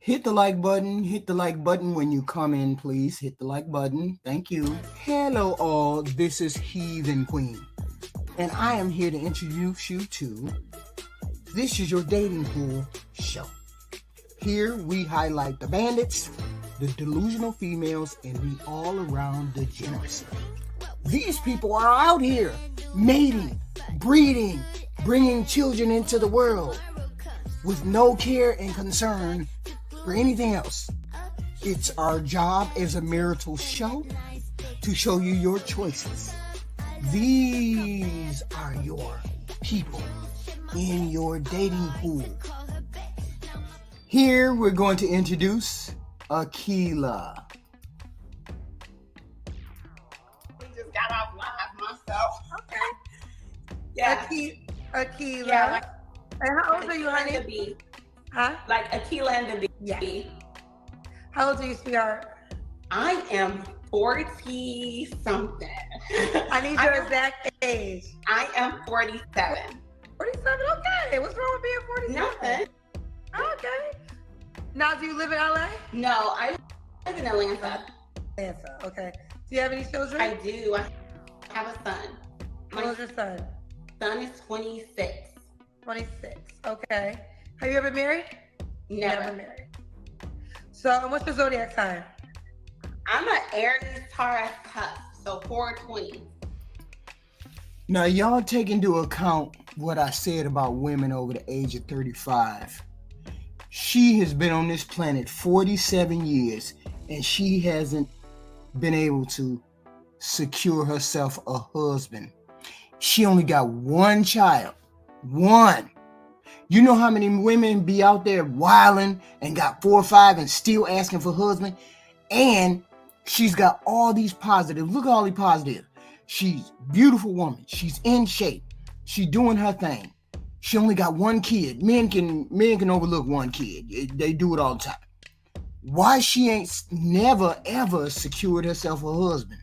Hit the like button. Hit the like button when you come in, please. Hit the like button. Thank you. Hello, all. This is Heathen Queen, and I am here to introduce you to This Is Your Dating Pool Show. Here we highlight the bandits, the delusional females, and the all-around degeneracy. These people are out here mating, breeding, bringing children into the world with no care and concern for anything else. It's our job as a marital show to show you your choices. These are your people in your dating pool. Here we're going to introduce Aila. We just got off live myself. Okay. Yeah. Aila. Yeah, like, and how old are you, honey? The bee. Huh? Like Aila and the bee. Yeah. How old are you, sweetheart? I am 40 something. I need your exact age. I am 47. 47? Okay. What's wrong with being 47? Nothing. Okay. Now, do you live in LA? No, I live in Atlanta. Atlanta. Okay. Do you have any children? I do. I have a son. How old is your son? Son is 26. 26. Okay. Have you ever married? Never married. So, what's your zodiac sign? I'm an Aries Taurus cusp, so 420. Now, y'all take into account what I said about women over the age of 35. She has been on this planet 47 years, and she hasn't been able to secure herself a husband. She only got one child. One. You know how many women be out there wilding and got 4 or 5 and still asking for husband? And she's got all these positives. Look at all the positives. She's a beautiful woman. She's in shape. She's doing her thing. She only got one kid. Men can overlook one kid. They do it all the time. Why she ain't never ever secured herself a husband?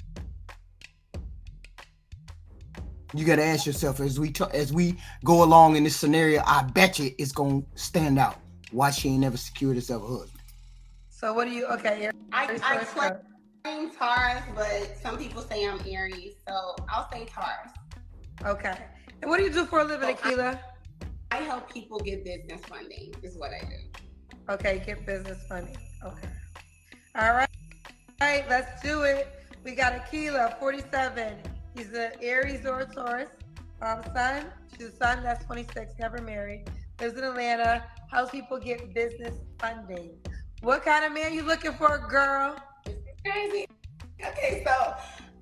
You got to ask yourself as we go along in this scenario. I bet you it's gonna stand out why she ain't never secured herself a husband. So what do you? Okay, I claim Taurus, but some people say I'm Aries, so I'll say Taurus. Okay. And what do you do for a living, Aila? I help people get business funding. Is what I do. Okay, get business funding. Okay. All right. All right, let's do it. We got Aila, 47. He's an Aries or a Taurus. Son. She's a son that's 26, never married. Lives in Atlanta. Helps people get business funding. What kind of man you looking for, girl? It's crazy. Okay, so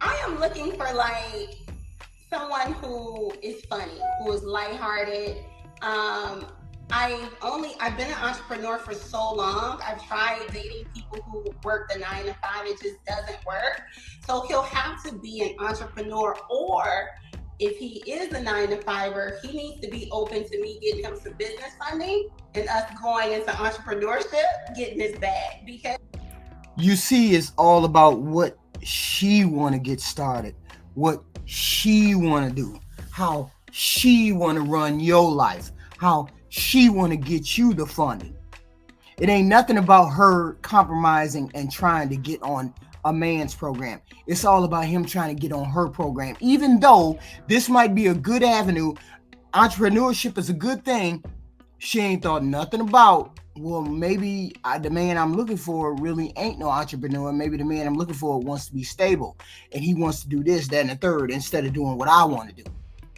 I am looking for like someone who is funny, who is lighthearted. I've been an entrepreneur for so long. I've tried dating people who work the 9 to 5. It just doesn't work. So he'll have to be an entrepreneur, or if he is a 9 to 5er, he needs to be open to me getting him some business funding and us going into entrepreneurship, getting his bag. Because you see, it's all about what she want to get started, what she want to do, how she want to run your life, how she want to get you the funding. It ain't nothing about her compromising and trying to get on a man's program. It's all about him trying to get on her program. Even though this might be a good avenue, entrepreneurship is a good thing, she ain't thought nothing about, well, maybe the man I'm looking for really ain't no entrepreneur. Maybe the man I'm looking for wants to be stable and he wants to do this, that, and the third instead of doing what I want to do.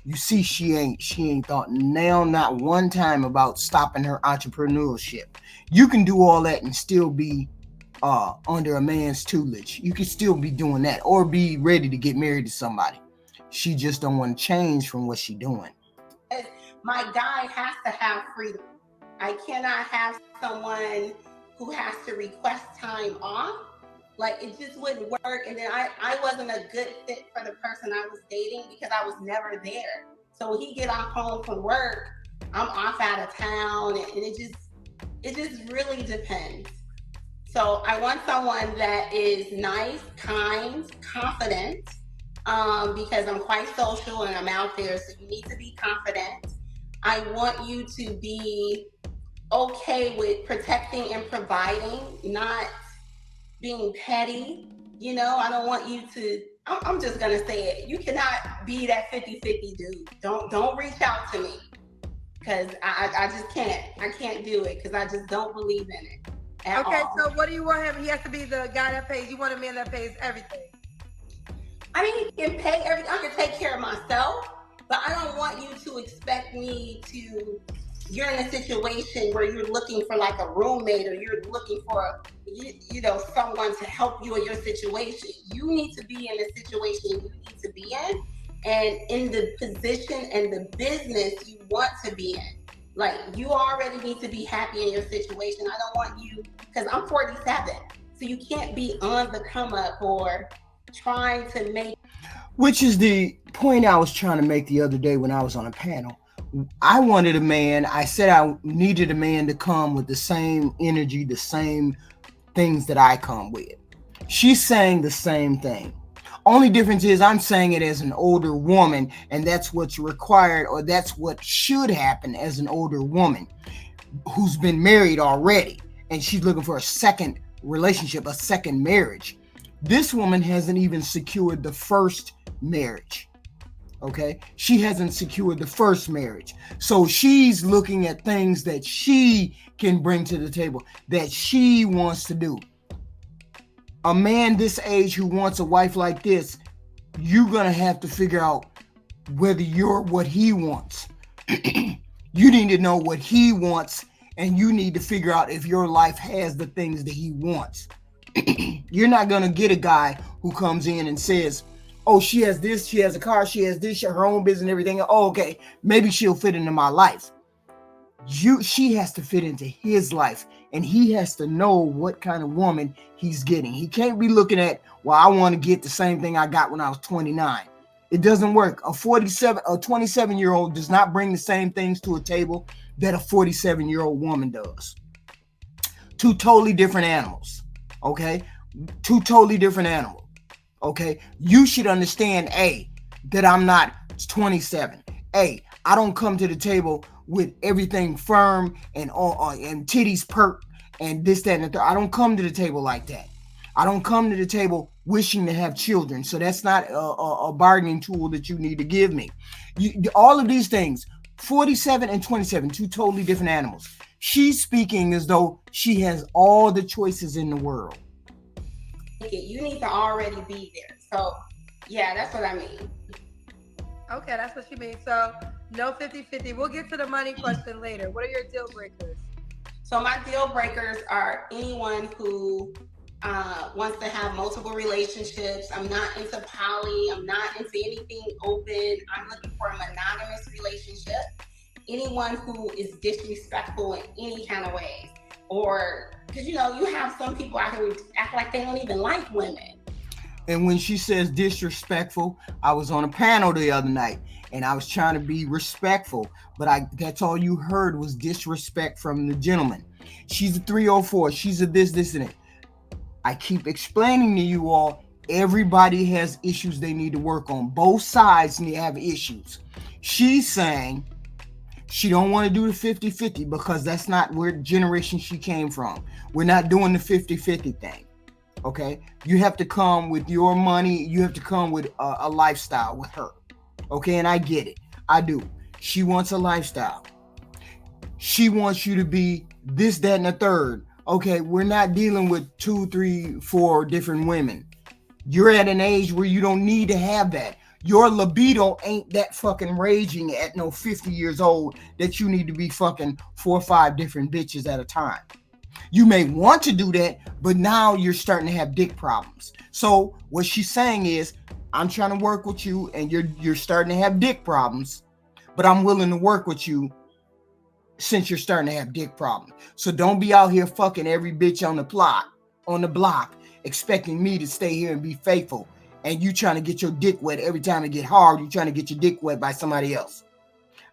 You see, she ain't thought now, not one time about stopping her entrepreneurship. You can do all that and still be under a man's tutelage. You can still be doing that or be ready to get married to somebody. She just don't want to change from what she doing. my guy has to have freedom. I cannot have someone who has to request time off. Like, it just wouldn't work. And then I wasn't a good fit for the person I was dating because I was never there. So when he get off home from work, I'm off out of town, and it just really depends. So I want someone that is nice, kind, confident, because I'm quite social and I'm out there, so you need to be confident. I want you to be okay with protecting and providing, not being petty. You know, I don't want you to, I'm just gonna say it. You cannot be that 50-50 dude. Don't reach out to me. Cause I just can't. I can't do it because I just don't believe in it at Okay, all. so what do you want him? He has to be the guy that pays. You want a man that pays everything. I mean, he can pay everything. I can take care of myself, but I don't want you to expect me to. You're in a situation where you're looking for like a roommate, or you're looking for you know, someone to help you in your situation. You need to be in the situation you need to be in, and in the position and the business you want to be in. Like, you already need to be happy in your situation. I don't want you, because I'm 47, so you can't be on the come up or trying to make. Which is the point I was trying to make the other day when I was on a panel. I wanted a man, I said I needed a man to come with the same energy, the same things that I come with. She's saying the same thing. Only difference is I'm saying it as an older woman, and that's what's required, or that's what should happen as an older woman who's been married already, and she's looking for a second relationship, a second marriage. This woman hasn't even secured the first marriage. Okay, she hasn't secured the first marriage, so she's looking at things that she can bring to the table, that she wants to do. A man this age who wants a wife like this, you're gonna have to figure out whether you're what he wants. You need to know what he wants, and you need to figure out if your life has the things that he wants. You're not gonna get a guy who comes in and says, oh, she has this, she has a car, she has this, her own business and everything. Oh, okay, maybe she'll fit into my life. She has to fit into his life, and he has to know what kind of woman he's getting. He can't be looking at, well, I want to get the same thing I got when I was 29. It doesn't work. A 27-year-old does not bring the same things to a table that a 47-year-old woman does. Two totally different animals. Okay? Two totally different animals. Okay, you should understand, A, that I'm not 27. A, I don't come to the table with everything firm and titties perked and this, that, and the third. I don't come to the table like that. I don't come to the table wishing to have children. So that's not a bargaining tool that you need to give me. All of these things, 47 and 27, two totally different animals. She's speaking as though she has all the choices in the world. You need to already be there. So, yeah, that's what I mean. Okay, that's what she means. So, no 50-50. We'll get to the money question later. What are your deal breakers? So, my deal breakers are anyone who wants to have multiple relationships. I'm not into poly. I'm not into anything open. I'm looking for a monogamous relationship. Anyone who is disrespectful in any kind of ways. Or, because, you know, you have some people out here who act like they don't even like women. And when she says disrespectful, I was on a panel the other night, and I was trying to be respectful, but that's all you heard was disrespect from the gentleman. She's a 304. She's a this, and it. I keep explaining to you all, everybody has issues they need to work on. Both sides need to have issues. She's saying she don't want to do the 50-50 because that's not where generation she came from. We're not doing the 50-50 thing. Okay? You have to come with your money. You have to come with a lifestyle with her. Okay? And I get it. I do. She wants a lifestyle. She wants you to be this, that, and the third. Okay? We're not dealing with 2, 3, 4 different women. You're at an age where you don't need to have that. Your libido ain't that fucking raging at no 50 years old that you need to be fucking 4 or 5 different bitches at a time. You may want to do that, but now you're starting to have dick problems. So what she's saying is, I'm trying to work with you and you're starting to have dick problems, but I'm willing to work with you since you're starting to have dick problems. So don't be out here fucking every bitch on the block, expecting me to stay here and be faithful. And you trying to get your dick wet every time it get hard. You trying to get your dick wet by somebody else.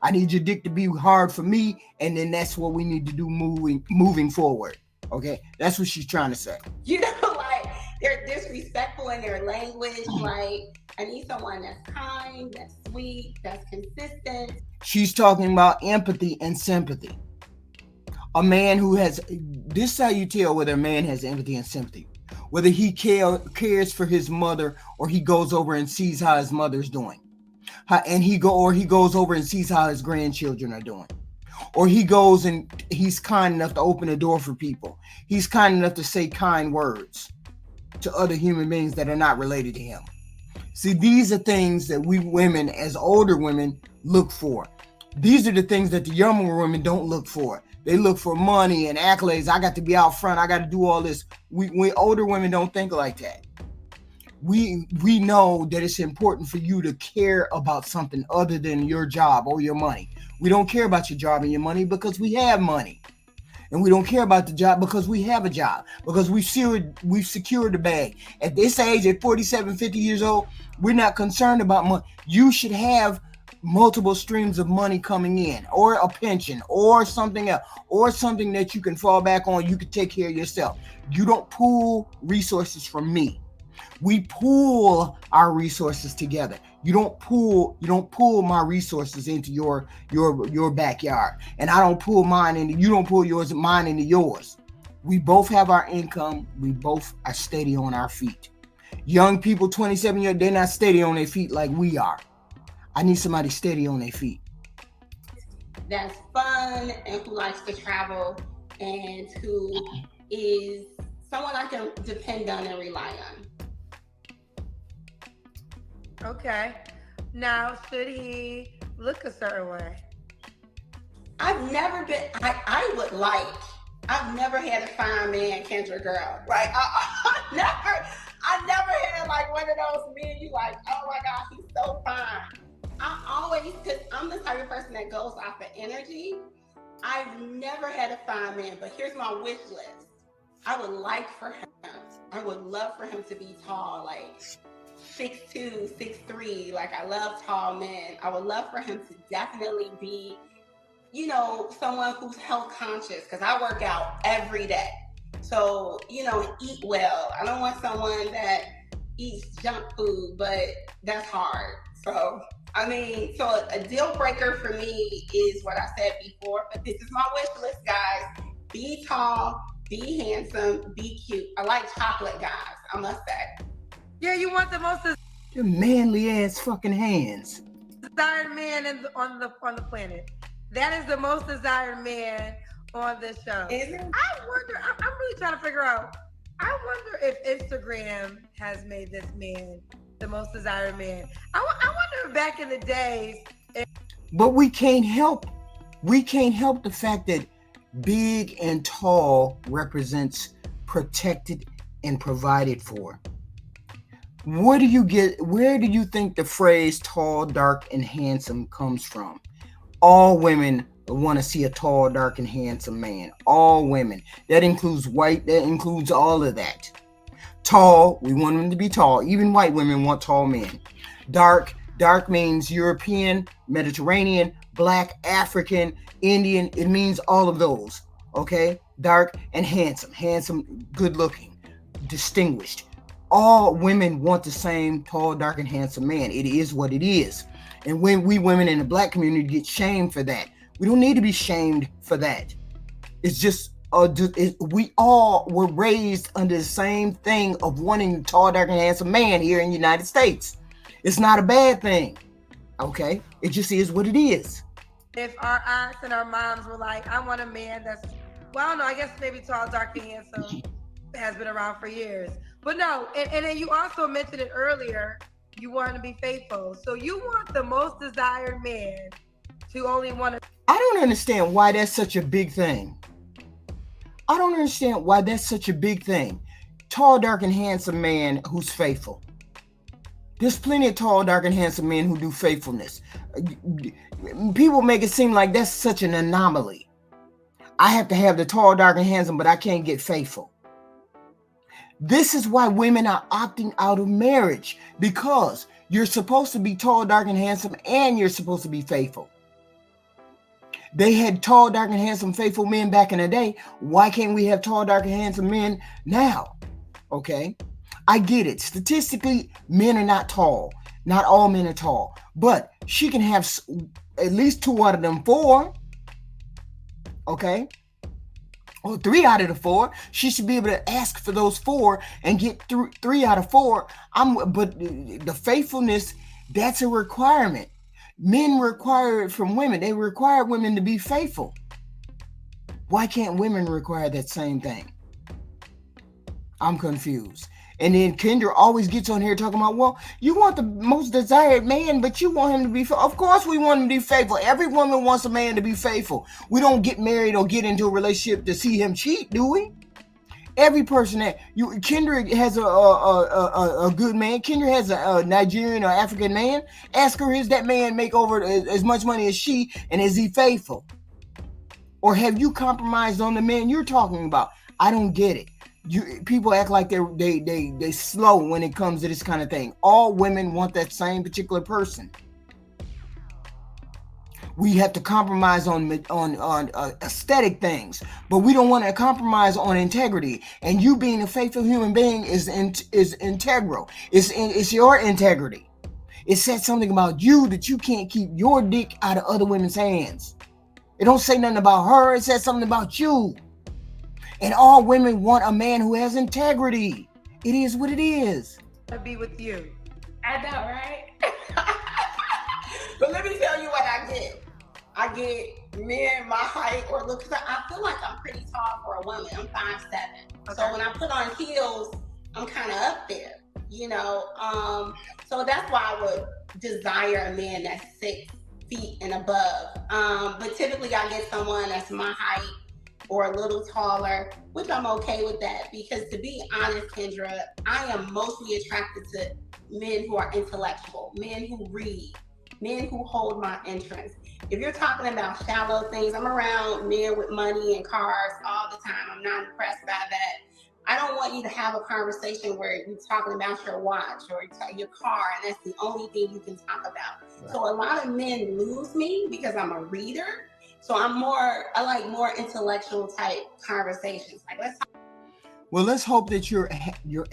I need your dick to be hard for me, and then that's what we need to do moving forward. Okay, that's what she's trying to say. You know, like, they're disrespectful in their language. Like, I need someone that's kind, that's sweet, that's consistent. She's talking about empathy and sympathy. A man who has, this is how you tell whether a man has empathy and sympathy. Whether he cares for his mother, or he goes over and sees how his mother's doing. He goes over and sees how his grandchildren are doing. Or he goes and he's kind enough to open a door for people. He's kind enough to say kind words to other human beings that are not related to him. See, these are things that we women, as older women, look for. These are the things that the younger women don't look for. They look for money and accolades. I got to be out front. I got to do all this. We older women don't think like that. We know that it's important for you to care about something other than your job or your money. We don't care about your job and your money because we have money. And we don't care about the job because we have a job, because we've secured the bag. At this age, at 47, 50 years old, we're not concerned about money. You should have multiple streams of money coming in, or a pension, or something else, or something that you can fall back on. You can take care of yourself. You don't pool resources from me. We pool our resources together. You don't pool my resources into your backyard, and I don't pool mine into, you don't pool yours and mine into yours. We both have our income. We both are steady on our feet. Young people, 27 years, they're not steady on their feet like we are. I need somebody steady on their feet. That's fun and who likes to travel and who is someone I can depend on and rely on. Okay. Now, should he look a certain way? I've never had a fine man, Kendra girl. Like, I never had like one of those men you like, oh my God, he's so fine. I always, because I'm the type of person that goes off of energy. I've never had a fine man, but here's my wish list. I would love for him to be tall, like 6'2", 6'3". Like, I love tall men. I would love for him to definitely be, someone who's health conscious, because I work out every day. So, eat well. I don't want someone that eats junk food, but that's hard. So, a deal breaker for me is what I said before, but this is my wish list, guys. Be tall, be handsome, be cute. I like chocolate guys, I must say. Yeah, you want the most manly ass fucking hands. Desired man on the planet. That is the most desired man on this show. Is it? I wonder. I'm really trying to figure out. I wonder if Instagram has made this man the most desired man. I wonder if back in the days. But we can't help the fact that big and tall represents protected and provided for. Where do you think the phrase tall, dark, and handsome comes from? All women want to see a tall, dark, and handsome man. All women. That includes white, that includes all of that. Tall, we want them to be tall. Even white women want tall men. Dark means European, Mediterranean, Black, African, Indian. It means all of those. Okay? Dark and handsome. Handsome, good looking, distinguished. All women want the same tall, dark, and handsome man. It is what it is. And when we women in the Black community get shamed for that, we don't need to be shamed for that. It's just, we all were raised under the same thing of wanting a tall, dark, and handsome man here in the United States. It's not a bad thing. Okay? It just is what it is. If our aunts and our moms were like, I want a man that's, well, I don't know, I guess maybe tall, dark, and handsome has been around for years. But no, and then you also mentioned it earlier, you want to be faithful. So you want the most desired man to only want to. I don't understand why that's such a big thing. Tall, dark, and handsome man who's faithful. There's plenty of tall, dark, and handsome men who do faithfulness. People make it seem like that's such an anomaly. I have to have the tall, dark, and handsome, but I can't get faithful. This is why women are opting out of marriage, because you're supposed to be tall, dark, and handsome, and you're supposed to be faithful. They had tall, dark, and handsome, faithful men back in the day. Why can't we have tall, dark, and handsome men now? Okay, I get it. Statistically, men are not tall. Not all men are tall. But she can have at least 2 out of them 4. Okay? or 3 out of the 4. She should be able to ask for those 4 and get through 3 out of 4. But the faithfulness, that's a requirement. Men require it from women. They require women to be faithful. Why can't women require that same thing? I'm confused. And then Kendra always gets on here talking about, well, you want the most desired man, but you want him to be faithful. Of course we want him to be faithful. Every woman wants a man to be faithful. We don't get married or get into a relationship to see him cheat, do we? Every person that Kendra has a good man. Kendra has a Nigerian or African man. Ask her, is that man make over as much money as she, and is he faithful? Or have you compromised on the man you're talking about? I don't get it. People act like they slow when it comes to this kind of thing. All women want that same particular person. We have to compromise on aesthetic things, but we don't want to compromise on integrity. And you being a faithful human being is integral. It's your integrity. It says something about you that you can't keep your dick out of other women's hands. It don't say nothing about her. It says something about you. And all women want a man who has integrity. It is what it is. To be with you. I know, right? But let me tell you what I get. I get men my height or look, because I feel like I'm pretty tall for a woman. I'm 5'7". Okay. So when I put on heels, I'm kind of up there, you know? So that's why I would desire a man that's 6 feet and above. But typically I get someone that's my height or a little taller, which I'm okay with that, because to be honest, Kendra, I am mostly attracted to men who are intellectual, men who read, men who hold my interest. If you're talking about shallow things, I'm around men with money and cars all the time. I'm not impressed by that. I don't want you to have a conversation where you're talking about your watch or your car, and that's the only thing you can talk about. Right. So a lot of men lose me because I'm a reader. So I like more intellectual type conversations. Like, let's talk. Well, let's hope that you're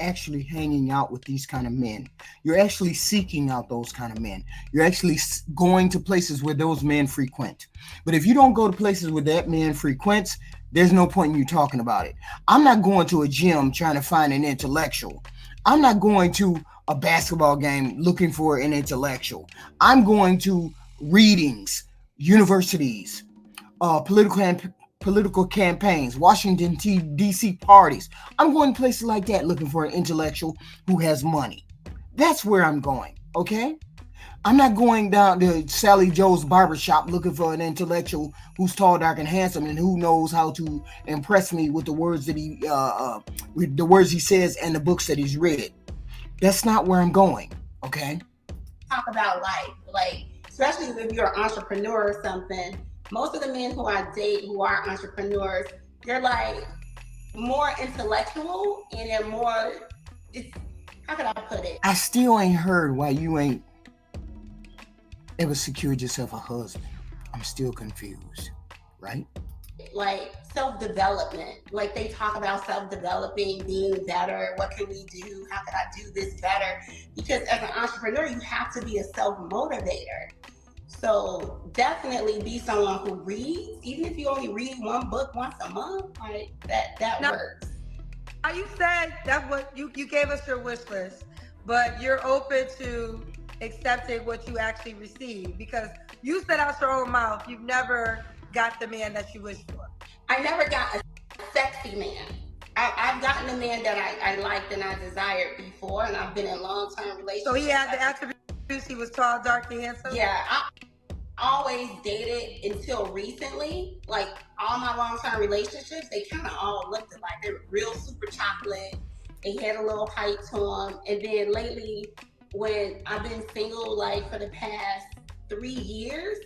actually hanging out with these kind of men. You're actually seeking out those kind of men. You're actually going to places where those men frequent. But if you don't go to places where that man frequents, there's no point in you talking about it. I'm not going to a gym trying to find an intellectual. I'm not going to a basketball game looking for an intellectual. I'm going to readings, universities, political campaigns, Washington D.C. parties. I'm going to places like that looking for an intellectual who has money. That's where I'm going, okay? I'm not going down to Sally Joe's barbershop looking for an intellectual who's tall, dark, and handsome and who knows how to impress me with the words that he says and the books that he's read. That's not where I'm going, okay? Talk about life, like, especially if you're an entrepreneur or something. Most of the men who I date who are entrepreneurs, they're like more intellectual and they're more, how can I put it? I still ain't heard why you ain't ever secured yourself a husband. I'm still confused, right? Like self-development, like they talk about self-developing, being better. What can we do? How can I do this better? Because as an entrepreneur, you have to be a self-motivator. So definitely be someone who reads, even if you only read one book once a month, like that works. Now you said that what you gave us your wish list, but you're open to accepting what you actually receive, because you said out your own mouth you've never got the man that you wished for. I never got a sexy man. I've gotten a man that I liked and I desired before, and I've been in long-term relationships. So he had the attributes. He was tall, dark, and handsome? Yeah, I always dated until recently. Like all my long-term relationships, they kind of all looked like they were real super chocolate. They had a little height to them. And then lately, when I've been single like for the past 3 years,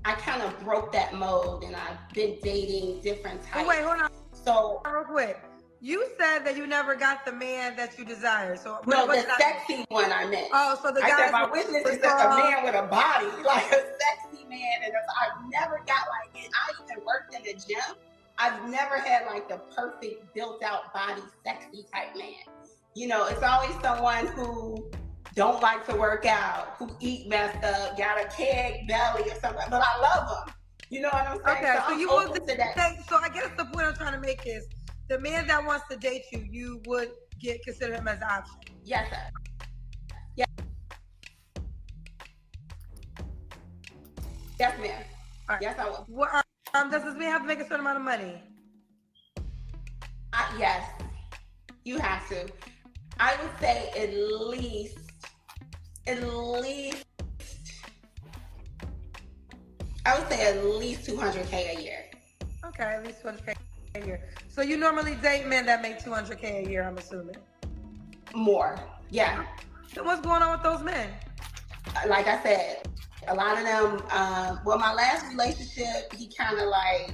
I kind of broke that mold and I've been dating different types. Oh, wait, hold on. So real quick. You said that you never got the man that you desired. So no, the sexy one I meant. Oh, so the guy. I said my witness is just a man with a body, like a sexy man, and I've never got like it. I even worked in the gym. I've never had like the perfect built-out body, sexy type man. You know, it's always someone who don't like to work out, who eat messed up, got a keg belly or something. But I love them. You know what I'm saying? Okay, so so I'm you open would to that. so I guess the point I'm trying to make is the man that wants to date you, you would consider him as an option. Yes, sir. Yes. Yes, ma'am. Right. Yes, I will. What, does this man have to make a certain amount of money? Yes, you have to. I would say at least, I would say at least $200K a year. Okay, at least $200K a year. So you normally date men that make $200K a year, I'm assuming. More, yeah. So what's going on with those men? Like I said, a lot of them, well, my last relationship, he kind of like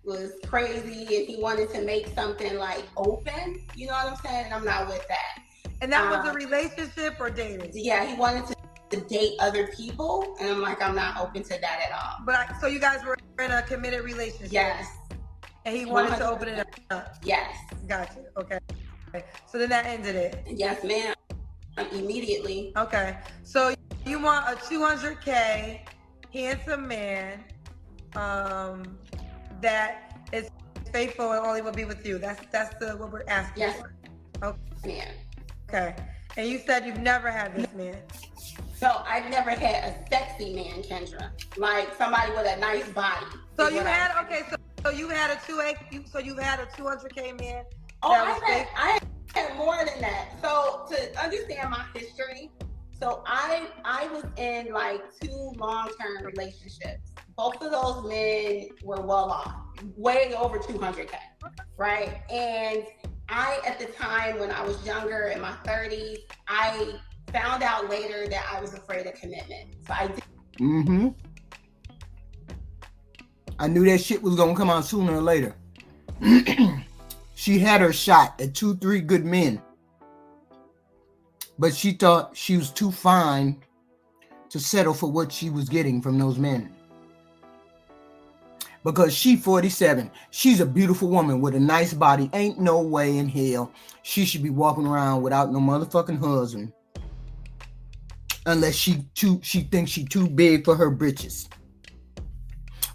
was crazy and he wanted to make something like open, you know what I'm saying? And I'm not with that. And that was a relationship or dating? Yeah, he wanted to date other people, and I'm like, I'm not open to that at all. But so you guys were in a committed relationship? Yes. And he wanted 100%. to open it up? Yes. Gotcha. Okay. So then that ended it? Yes, ma'am. Immediately. Okay. So you want a $200K handsome man that is faithful and only will be with you. That's what we're asking for. Okay. Man. Okay. And you said you've never had this man. So I've never had a sexy man, Kendra. Like somebody with a nice body. So you had so you had a 200K man. Oh, I had more than that. So to understand my history, so I was in like 2 long-term relationships. Both of those men were well off, way over 200K, right? And I, at the time when I was younger, in my 30s, I found out later that I was afraid of commitment. So I did. Mm-hmm. I knew that shit was gonna come out sooner or later. She had her shot at 2-3 good men, but she thought she was too fine to settle for what she was getting from those men. Because she 47, she's a beautiful woman with a nice body. Ain't no way in hell she should be walking around without no motherfucking husband, unless she thinks she too big for her britches,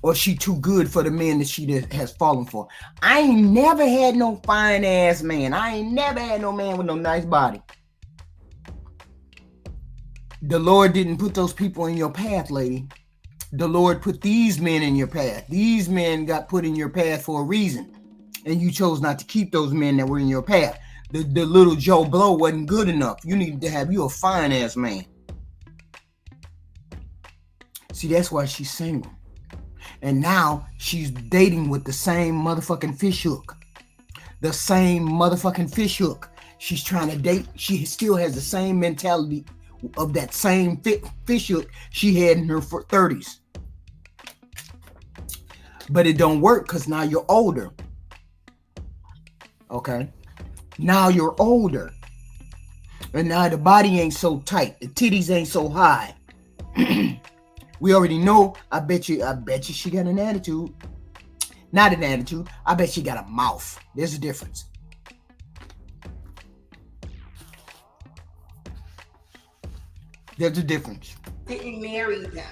or she too good for the men that she has fallen for. I ain't never had no fine ass man. I ain't never had no man with no nice body. The Lord didn't put those people in your path, lady. The Lord put these men in your path. These men got put in your path for a reason, and you chose not to keep those men that were in your path. The little Joe Blow wasn't good enough. You needed to have you a fine ass man. See, that's why she's single. And now she's dating with the same motherfucking fish hook. The same motherfucking fish hook. She's trying to date. She still has the same mentality of that same fish hook she had in her 30s. But it don't work because now you're older. Okay? Now you're older. And now the body ain't so tight. The titties ain't so high. We already know. I bet you she got an attitude. Not an attitude. I bet she got a mouth. There's a difference. There's a difference. Didn't marry them.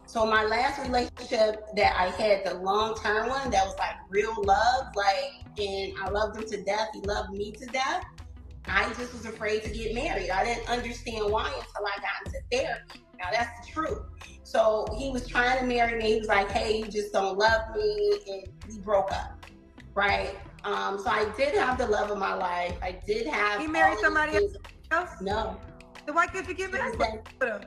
So my last relationship that I had, the long-term one, that was like real love, and I loved him to death. He loved me to death. I just was afraid to get married. I didn't understand why until I got into therapy. Now that's the truth. So he was trying to marry me. He was like, hey, you just don't love me. And we broke up, right? So I did have the love of my life. I did have. He married somebody else? No. So why couldn't you get married with him?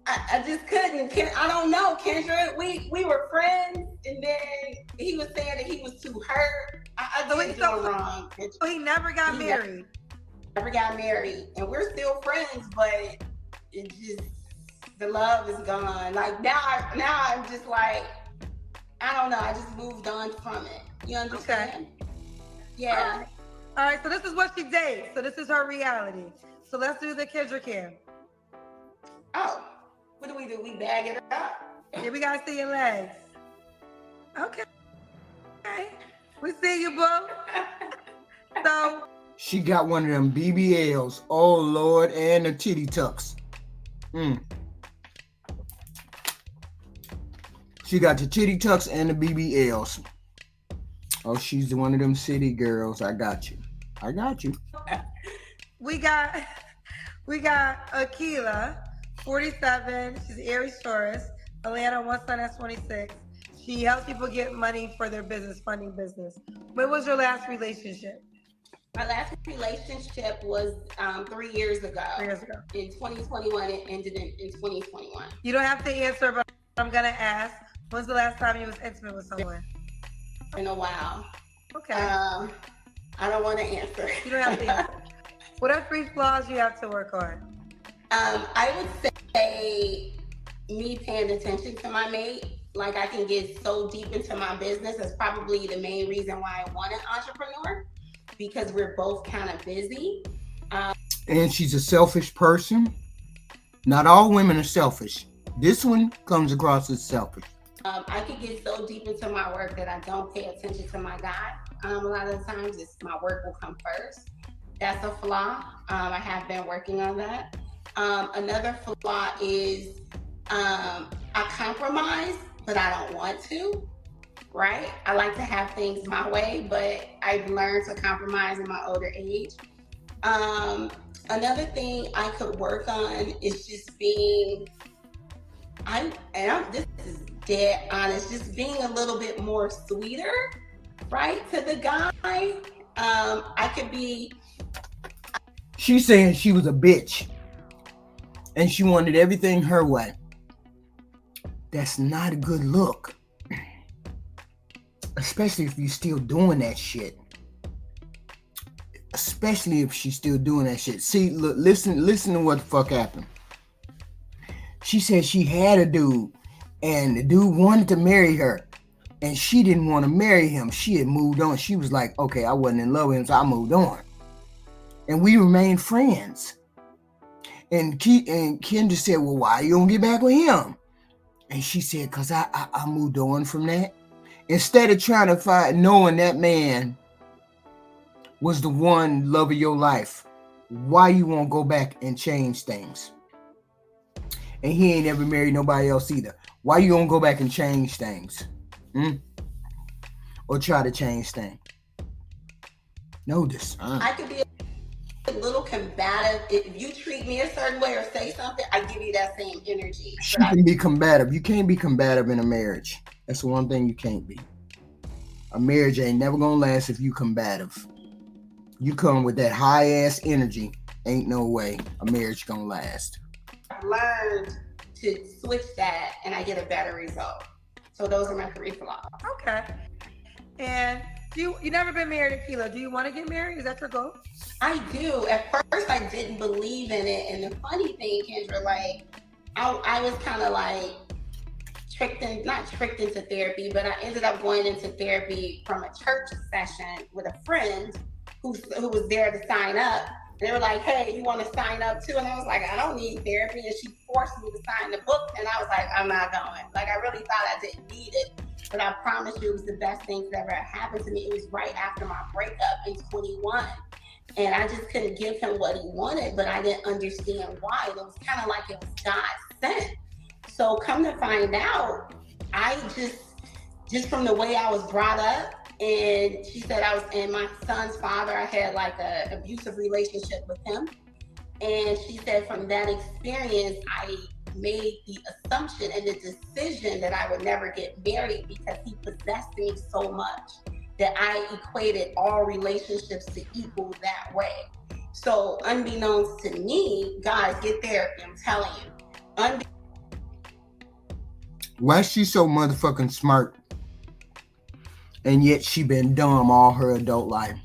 I just couldn't. I don't know, Kendra. We were friends, and then he was saying that he was too hurt. I did do wrong. So he never got married. Never got married, and we're still friends, but it just, the love is gone. Like now I'm just like, I don't know. I just moved on from it. You understand? Okay. Yeah. All right. So this is what she dates. So this is her reality. So let's do the Kendra Cam. Oh. What do? We bag it up? Yeah, we gotta see your legs. Okay. We see you, boo. So she got one of them BBLs. Oh Lord, and the titty tucks. She got the titty tucks and the BBLs. Oh, she's one of them city girls. I got you. I got you. We got Aila, 47. She's Aries Taurus. Atlanta, one son that's 26. She helps people get money for their business, funding business. When was your last relationship? My last relationship was 3 years ago. 3 years ago. In 2021, it ended in 2021. You don't have to answer, but I'm gonna ask. When's the last time you was intimate with someone? In a while. Okay. I don't want to answer. You don't have to answer. What are 3 flaws you have to work on? I would say me paying attention to my mate. Like, I can get so deep into my business. That's probably the main reason why I want an entrepreneur, because we're both kind of busy. And she's a selfish person. Not all women are selfish. This one comes across as selfish. I could get so deep into my work that I don't pay attention to my guy. A lot of the times, my work will come first. That's a flaw. I have been working on that. Another flaw is I compromise, but I don't want to, right? I like to have things my way, but I've learned to compromise in my older age. Another thing I could work on is just being, this is dead honest, just being a little bit more sweeter, right, to the guy. I could be. She's saying she was a bitch and she wanted everything her way. That's not a good look. Especially if you're still doing that shit. Especially if she's still doing that shit. See, look, listen to what the fuck happened. She said she had a dude and the dude wanted to marry her and she didn't want to marry him. She had moved on. She was like, okay, I wasn't in love with him, so I moved on. And we remained friends. And Kendra said, well, why you don't get back with him? And she said, because I moved on from that. Instead of trying to find, knowing that man was the one love of your life, why you won't go back and change things? And he ain't ever married nobody else either. Why you don't go back and change things? Or try to change things? No discern. I could be a little combative. If you treat me a certain way or say something, I give you that same energy. She can be combative. You can't be combative in a marriage. That's the one thing you can't be. A marriage ain't never gonna last if you combative. You come with that high ass energy, ain't no way a marriage gonna last. I've learned to switch that and I get a better result. So those are my 3 flaws. Okay. And you never been married, Aila. Do you want to get married? Is that your goal? I do. At first, I didn't believe in it. And the funny thing, Kendra, like, I was kind of like not tricked into therapy, but I ended up going into therapy from a church session with a friend who was there to sign up. And they were like, hey, you want to sign up too? And I was like, I don't need therapy. And she forced me to sign the book. And I was like, I'm not going. Like, I really thought I didn't need it. But I promise you, it was the best thing that ever happened to me. It was right after my breakup in 21. And I just couldn't give him what he wanted, but I didn't understand why. It was kind of like it was God sent. So come to find out, I just from the way I was brought up, and she said I was, and my son's father, I had like an abusive relationship with him. And she said from that experience, I made the assumption and the decision that I would never get married because he possessed me so much that I equated all relationships to equal that way. So unbeknownst to me, guys, get therapy, I'm telling you. Why is she so motherfucking smart? And yet she been dumb all her adult life.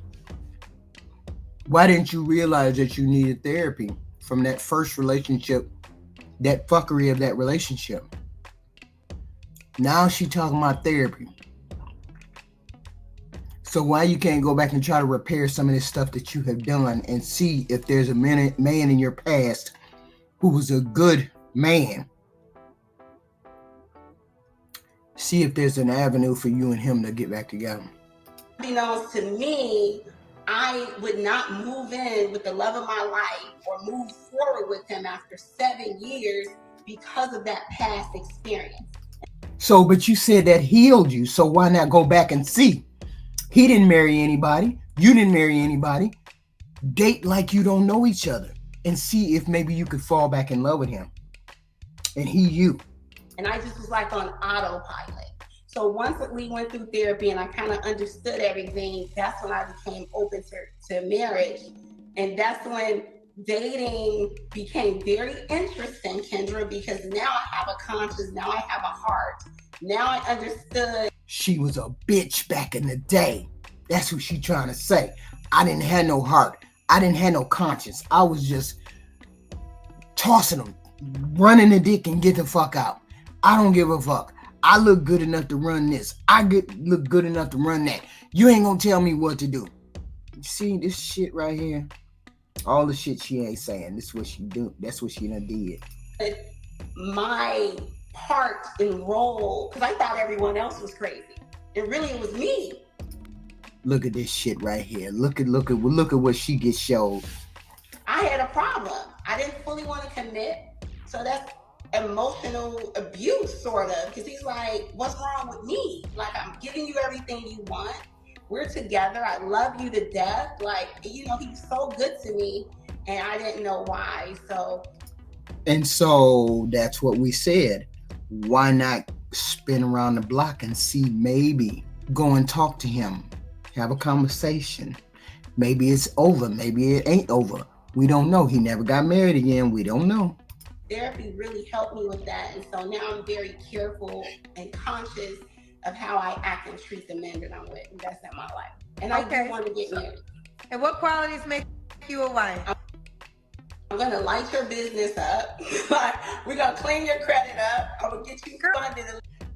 Why didn't you realize that you needed therapy from that first relationship, that fuckery of that relationship? Now she talking about therapy. So why you can't go back and try to repair some of this stuff that you have done and see if there's a man in your past who was a good man? See if there's an avenue for you and him to get back together. Unbeknownst to me, I would not move in with the love of my life or move forward with him after 7 years because of that past experience. So, but you said that healed you. So why not go back and see? He didn't marry anybody. You didn't marry anybody. Date like you don't know each other and see if maybe you could fall back in love with him. And he you. And I just was like on autopilot. So once we went through therapy and I kind of understood everything, that's when I became open to marriage. And that's when dating became very interesting, Kendra, because now I have a conscience, now I have a heart. Now I understood. She was a bitch back in the day. That's what she trying to say. I didn't have no heart. I didn't have no conscience. I was just tossing them, running the dick and get the fuck out. I don't give a fuck. I look good enough to run this. Look good enough to run that. You ain't gonna tell me what to do. You see this shit right here? All the shit she ain't saying. This is what she do. That's what she done did. My part and role, because I thought everyone else was crazy. And really it was me. Look at this shit right here. Look at what she gets showed. I had a problem. I didn't fully want to commit. So that's emotional abuse, sort of, because he's like, what's wrong with me? Like, I'm giving you everything you want. We're together. I love you to death. Like, you know, he's so good to me, and I didn't know why. And so that's what we said. Why not spin around the block and see, maybe go and talk to him, have a conversation. Maybe it's over. Maybe it ain't over. We don't know. He never got married again. We don't know. Therapy really helped me with that. And so now I'm very careful and conscious of how I act and treat the men that I'm with. And that's in my life. And I do want to get married. And what qualities make you a wife? I'm going to light your business up. We're going to clean your credit up. I'm going to get you funded.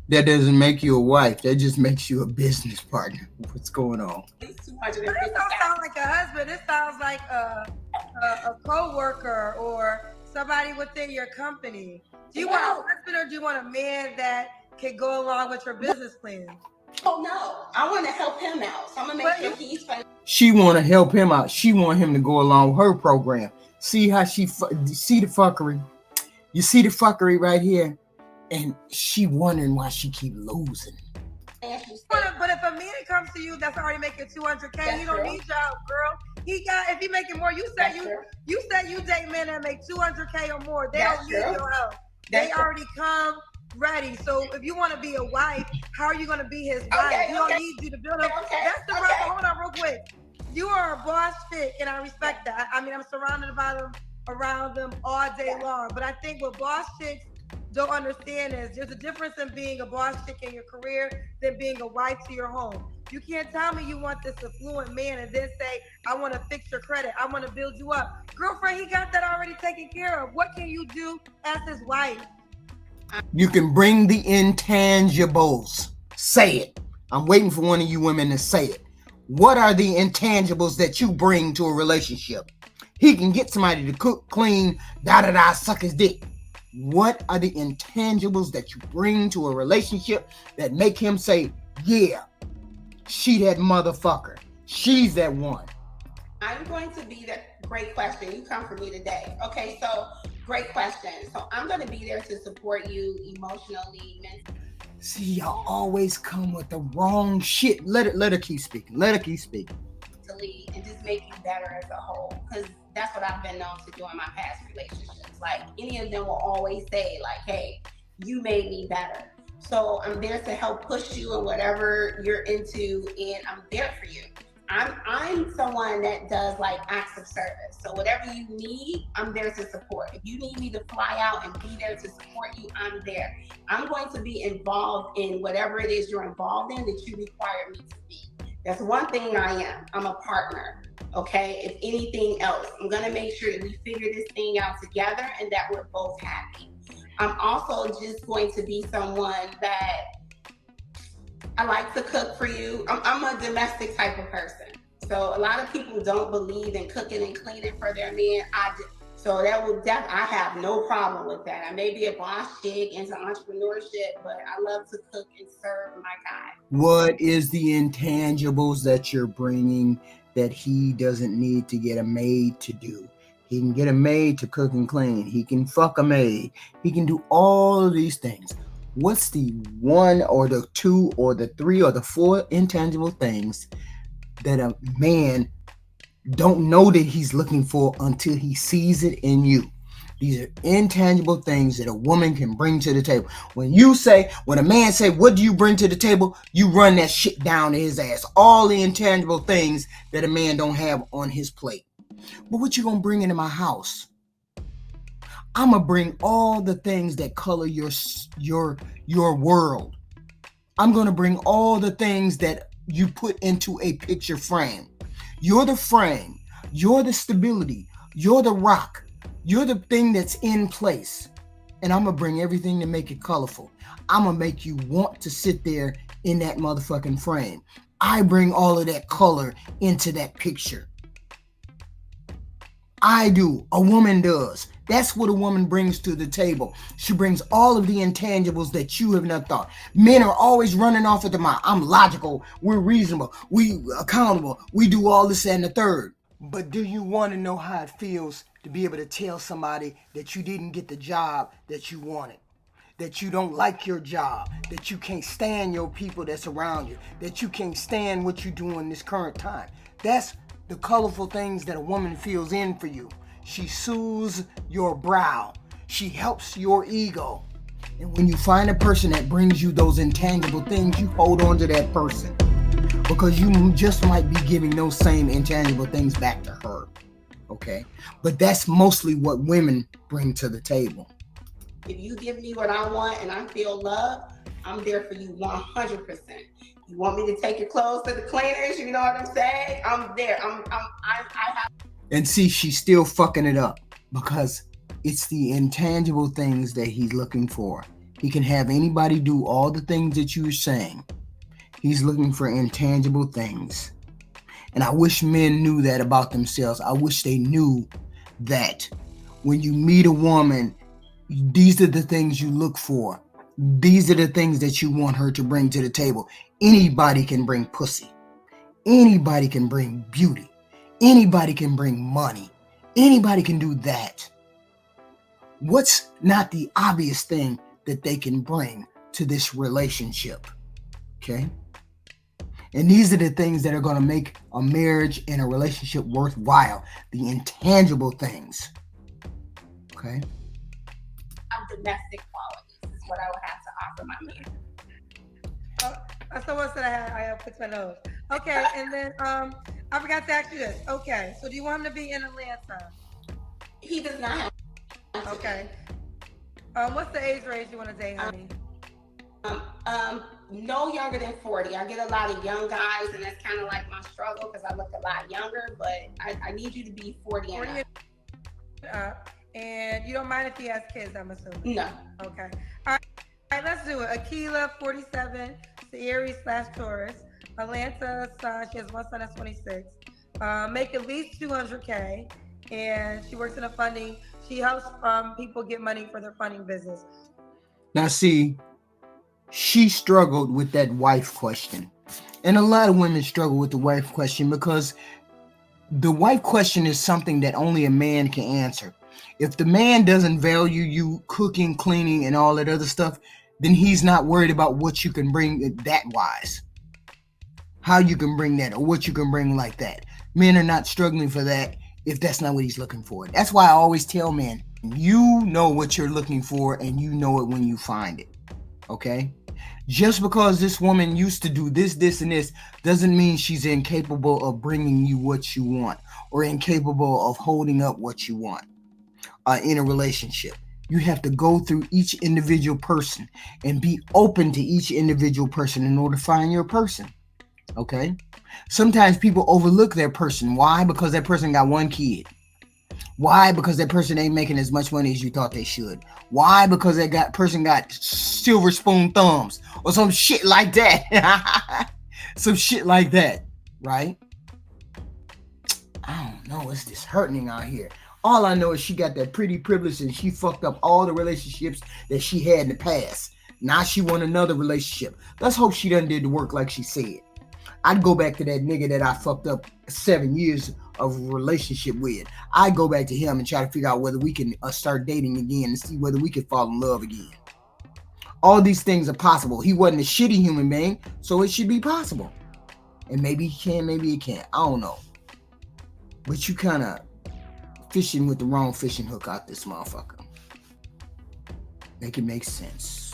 That doesn't make you a wife. That just makes you a business partner. What's going on? This don't sound like a husband. This sounds like a co-worker or somebody within your company. Do you want a husband, or do you want a man that can go along with your business plan? Oh no, I want to help him out. So I'm gonna make sure he's fine. She want to help him out. She want him to go along with her program. See how see the fuckery? You see the fuckery right here? And she wondering why she keep losing. But if a man comes to you that's already making $200K, he don't need your help, girl. If he making more, you said you date men that make $200K or more. They don't need your help. They already come ready. So if you want to be a wife, how are you going to be his wife? He don't need you to build him. That's the problem. Hold on real quick. You are a boss chick, and I respect that. I mean, I'm surrounded by them, around them all day long. But I think what boss chicks don't understand is there's a difference in being a boss chick in your career than being a wife to your home. You can't tell me you want this affluent man and then say, I want to fix your credit. I want to build you up. Girlfriend, he got that already taken care of. What can you do as his wife? You can bring the intangibles. Say it. I'm waiting for one of you women to say it. What are the intangibles that you bring to a relationship? He can get somebody to cook, clean, suck his dick. What are the intangibles that you bring to a relationship that make him say, yeah, she that motherfucker. She's that one. I'm going to be that. Great question. You come for me today. Okay, so great question. So I'm going to be there to support you emotionally, mentally. See, y'all always come with the wrong shit. Let her keep speaking. And just make you better as a whole. Because that's what I've been known to do in my past relationships. Like, any of them will always say, like, hey, you made me better. So I'm there to help push you in whatever you're into, and I'm there for you. I'm someone that does like acts of service. So whatever you need, I'm there to support. If you need me to fly out and be there to support you, I'm there. I'm going to be involved in whatever it is you're involved in that you require me to be. That's one thing I am. I'm a partner. Okay. If anything else, I'm going to make sure that we figure this thing out together and that we're both happy. I'm also just going to be someone that I like to cook for you. I'm a domestic type of person. So a lot of people don't believe in cooking and cleaning for their men. I do. So that will I have no problem with that. I may be a boss chick into entrepreneurship, but I love to cook and serve my guy. What is the intangibles that you're bringing that he doesn't need to get a maid to do? He can get a maid to cook and clean. He can fuck a maid. He can do all of these things. What's the one or the two or the three or the four intangible things that a man don't know that he's looking for until he sees it in you? These are intangible things that a woman can bring to the table. When a man say, what do you bring to the table? You run that shit down to his ass. All the intangible things that a man don't have on his plate. But what you gonna bring into my house? I'm gonna bring all the things that color your world. I'm gonna bring all the things that you put into a picture frame. You're the frame. You're the stability. You're the rock. You're the thing that's in place. And I'm gonna bring everything to make it colorful. I'm gonna make you want to sit there in that motherfucking frame. I bring all of that color into that picture. I do. A woman does. That's what a woman brings to the table. She brings all of the intangibles that you have not thought. Men are always running off at the mouth. I'm logical. We're reasonable. We accountable. We do all this and the third. But do you want to know how it feels to be able to tell somebody that you didn't get the job that you wanted? That you don't like your job, that you can't stand your people that's around you, that you can't stand what you do in this current time? That's the colorful things that a woman feels in for you. She soothes your brow. She helps your ego. And when you find a person that brings you those intangible things, you hold on to that person. Because you just might be giving those same intangible things back to her. Okay? But that's mostly what women bring to the table. If you give me what I want and I feel love, I'm there for you 100%. You want me to take your clothes to the cleaners? You know what I'm saying? I'm there. I have. And see, she's still fucking it up because it's the intangible things that he's looking for. He can have anybody do all the things that you're saying. He's looking for intangible things. And I wish men knew that about themselves. I wish they knew that when you meet a woman, these are the things you look for. These are the things that you want her to bring to the table. Anybody can bring pussy. Anybody can bring beauty. Anybody can bring money. Anybody can do that. What's not the obvious thing that they can bring to this relationship? Okay? And these are the things that are going to make a marriage and a relationship worthwhile. The intangible things. Okay? Domestic qualities is what I would have to offer my man. Oh, so what said I have fixed my nose. Okay, and then I forgot to ask you this. Okay, so do you want him to be in Atlanta? He does not have. Okay. What's the age range you want to date, honey? No younger than 40. I get a lot of young guys, and that's kind of like my struggle because I look a lot younger. But I need you to be 40 and up. And you don't mind if he has kids, I'm assuming? No. Okay. All right, let's do it. Aila, 47, Aries/Taurus. Atlanta, she has one son that's 26. Make at least $200K. And she works in a funding. She helps people get money for their funding business. Now see, she struggled with that wife question. And a lot of women struggle with the wife question because the wife question is something that only a man can answer. If the man doesn't value you cooking, cleaning, and all that other stuff, then he's not worried about what you can bring that wise. How you can bring that or what you can bring like that. Men are not struggling for that if that's not what he's looking for. That's why I always tell men, you know what you're looking for and you know it when you find it. Okay? Just because this woman used to do this, and this doesn't mean she's incapable of bringing you what you want or incapable of holding up what you want. In a relationship, you have to go through each individual person and be open to each individual person in order to find your person. Okay? Sometimes people overlook their person. Why? Because that person got one kid. Why? Because that person ain't making as much money as you thought they should. Why? Because that person got silver spoon thumbs or some shit like that. Some shit like that, right? I don't know. It's just hurting out here. All I know is she got that pretty privilege and she fucked up all the relationships that she had in the past. Now she want another relationship. Let's hope she done did the work like she said. I'd go back to that nigga that I fucked up 7 years of relationship with. I'd go back to him and try to figure out whether we can start dating again and see whether we can fall in love again. All these things are possible. He wasn't a shitty human being, so it should be possible. And maybe he can, maybe he can't. I don't know. But you kind of fishing with the wrong fishing hook out this motherfucker. Make it make sense.